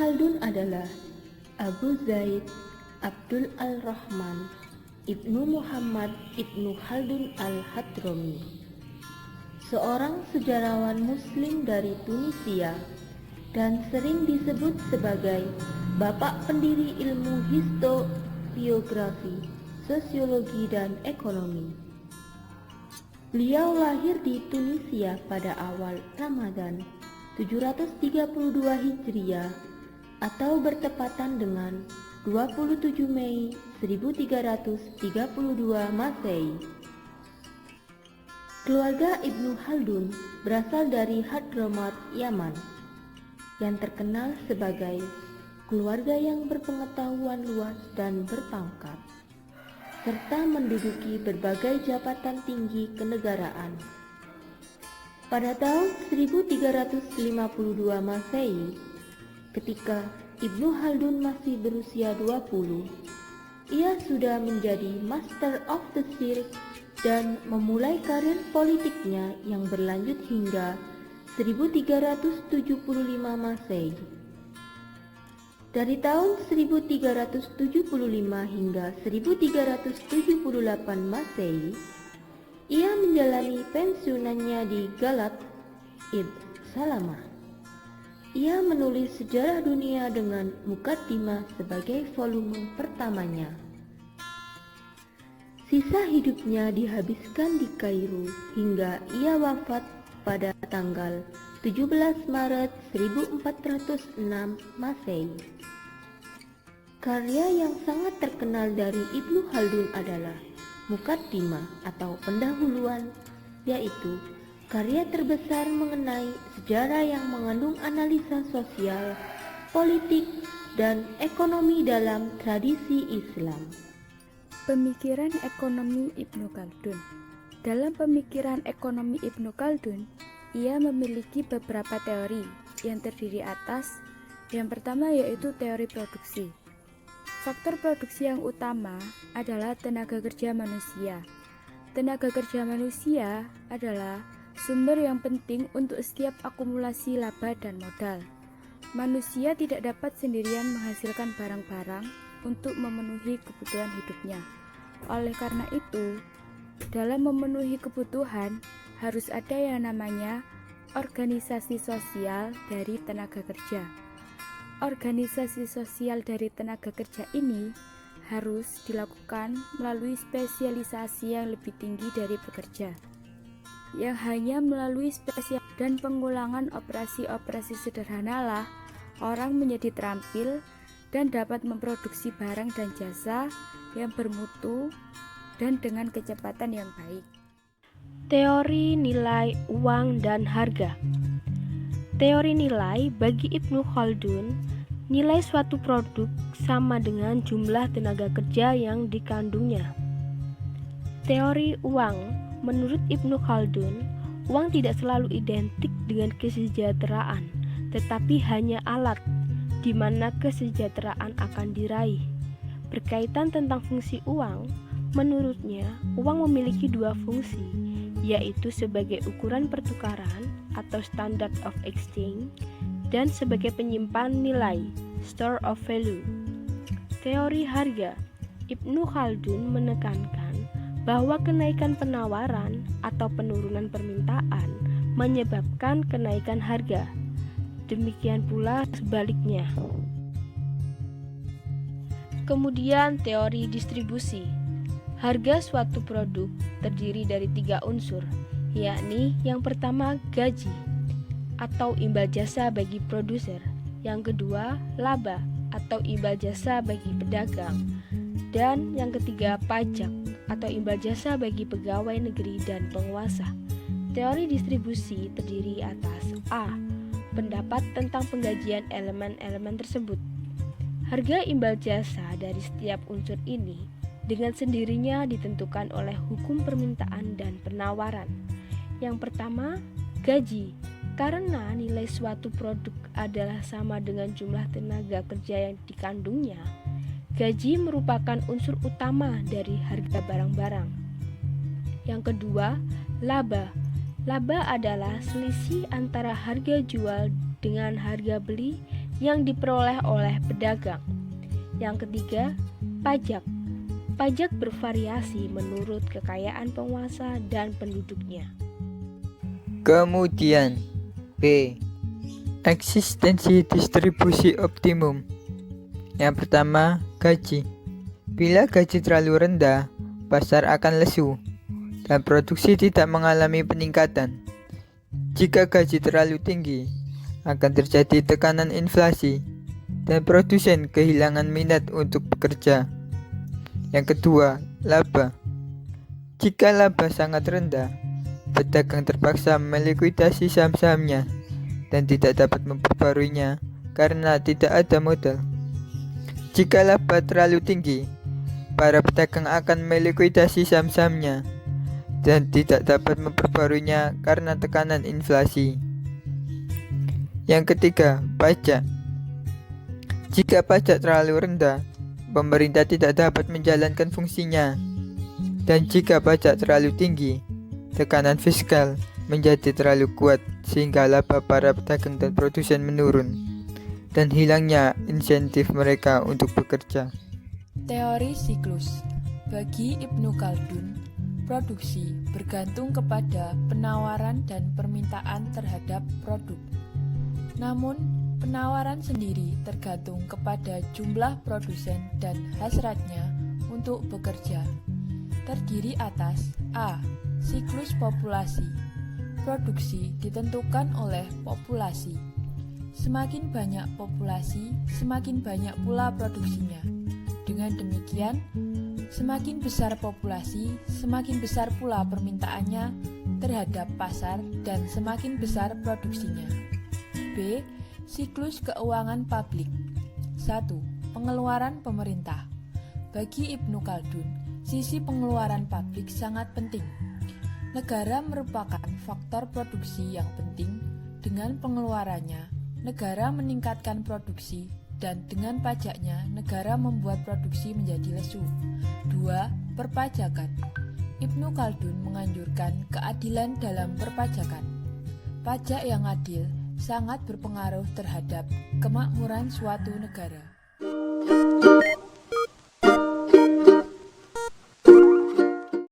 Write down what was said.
Khaldun adalah Abu Zaid Abdul Al-Rahman Ibnu Muhammad Ibnu Khaldun Al-Hadrami, seorang sejarawan Muslim dari Tunisia dan sering disebut sebagai bapak pendiri ilmu historiografi, sosiologi, dan ekonomi. Beliau lahir di Tunisia pada awal Ramadan 732 Hijriah atau bertepatan dengan 27 Mei 1332 Masehi. Keluarga Ibnu Khaldun berasal dari Hadramaut, Yaman, yang terkenal sebagai keluarga yang berpengetahuan luas dan berpangkat, serta menduduki berbagai jabatan tinggi kenegaraan. Pada tahun 1352 Masehi, ketika Ibnu Khaldun masih berusia 20, ia sudah menjadi Master of the Shirk dan memulai karir politiknya yang berlanjut hingga 1375 Masehi. Dari tahun 1375 hingga 1378 Masehi, ia menjalani pensiunannya di Galat, Ibn Salamah. Ia menulis sejarah dunia dengan Muqaddimah sebagai volume pertamanya. Sisa hidupnya dihabiskan di Kairo hingga ia wafat pada tanggal 17 Maret 1406 Masehi. Karya yang sangat terkenal dari Ibnu Khaldun adalah Muqaddimah atau pendahuluan, yaitu karya terbesar mengenai sejarah yang mengandung analisa sosial, politik, dan ekonomi dalam tradisi Islam. Pemikiran ekonomi Ibnu Khaldun. Dalam pemikiran ekonomi Ibnu Khaldun, ia memiliki beberapa teori yang terdiri atas yang pertama yaitu teori produksi. Faktor produksi yang utama adalah tenaga kerja manusia. Tenaga kerja manusia adalah sumber yang penting untuk setiap akumulasi laba dan modal. Manusia tidak dapat sendirian menghasilkan barang-barang untuk memenuhi kebutuhan hidupnya. Oleh karena itu, dalam memenuhi kebutuhan harus ada yang namanya organisasi sosial dari tenaga kerja. Organisasi sosial dari tenaga kerja ini harus dilakukan melalui spesialisasi yang lebih tinggi dari pekerja, yang hanya melalui spesial dan pengulangan operasi-operasi sederhanalah orang menjadi terampil dan dapat memproduksi barang dan jasa yang bermutu dan dengan kecepatan yang baik. Teori nilai uang dan harga. Teori nilai bagi Ibnu Khaldun, nilai suatu produk sama dengan jumlah tenaga kerja yang dikandungnya. Teori uang, menurut Ibnu Khaldun, uang tidak selalu identik dengan kesejahteraan, tetapi hanya alat di mana kesejahteraan akan diraih. Berkaitan tentang fungsi uang, menurutnya uang memiliki dua fungsi, yaitu sebagai ukuran pertukaran atau standard of exchange dan sebagai penyimpan nilai store of value. Teori harga, Ibnu Khaldun menekankan bahwa kenaikan penawaran atau penurunan permintaan menyebabkan kenaikan harga. Demikian pula sebaliknya. Kemudian teori distribusi. Harga suatu produk terdiri dari 3 unsur, yakni yang pertama gaji atau imbal jasa bagi produser, yang kedua laba atau imbal jasa bagi pedagang, dan yang ketiga pajak atau imbal jasa bagi pegawai negeri dan penguasa. Teori distribusi terdiri atas A. Pendapat tentang penggajian elemen-elemen tersebut. Harga imbal jasa dari setiap unsur ini dengan sendirinya ditentukan oleh hukum permintaan dan penawaran. Yang pertama, gaji. Karena nilai suatu produk adalah sama dengan jumlah tenaga kerja yang dikandungnya, gaji merupakan unsur utama dari harga barang-barang. Yang kedua, laba. Laba adalah selisih antara harga jual dengan harga beli yang diperoleh oleh pedagang. Yang ketiga, pajak. Pajak bervariasi menurut kekayaan penguasa dan penduduknya. Kemudian B. Eksistensi distribusi optimum. Yang pertama, gaji. Bila gaji terlalu rendah, pasar akan lesu dan produksi tidak mengalami peningkatan. Jika gaji terlalu tinggi, akan terjadi tekanan inflasi dan produsen kehilangan minat untuk bekerja. Yang kedua, laba. Jika laba sangat rendah, pedagang terpaksa melikuidasi saham-sahamnya dan tidak dapat memperbaruinya karena tidak ada modal. Jika laba terlalu tinggi, para pedagang akan melikuidasi saham-sahamnya dan tidak dapat memperbaruinya karena tekanan inflasi. Yang ketiga, pajak. Jika pajak terlalu rendah, pemerintah tidak dapat menjalankan fungsinya. Dan jika pajak terlalu tinggi, tekanan fiskal menjadi terlalu kuat sehingga laba para pedagang dan produsen menurun dan hilangnya insentif mereka untuk bekerja. Teori siklus. Bagi Ibnu Khaldun, produksi bergantung kepada penawaran dan permintaan terhadap produk. Namun, penawaran sendiri tergantung kepada jumlah produsen dan hasratnya untuk bekerja. Terdiri atas A. Siklus populasi. Produksi ditentukan oleh populasi. Semakin banyak populasi, semakin banyak pula produksinya. Dengan demikian, semakin besar populasi, semakin besar pula permintaannya terhadap pasar dan semakin besar produksinya. B. Siklus keuangan publik. 1. Pengeluaran pemerintah. Bagi Ibnu Khaldun, sisi pengeluaran publik sangat penting. Negara merupakan faktor produksi yang penting. Dengan pengeluarannya, negara meningkatkan produksi dan dengan pajaknya, negara membuat produksi menjadi lesu. 2. Perpajakan. Ibnu Khaldun menganjurkan keadilan dalam perpajakan. Pajak yang adil sangat berpengaruh terhadap kemakmuran suatu negara.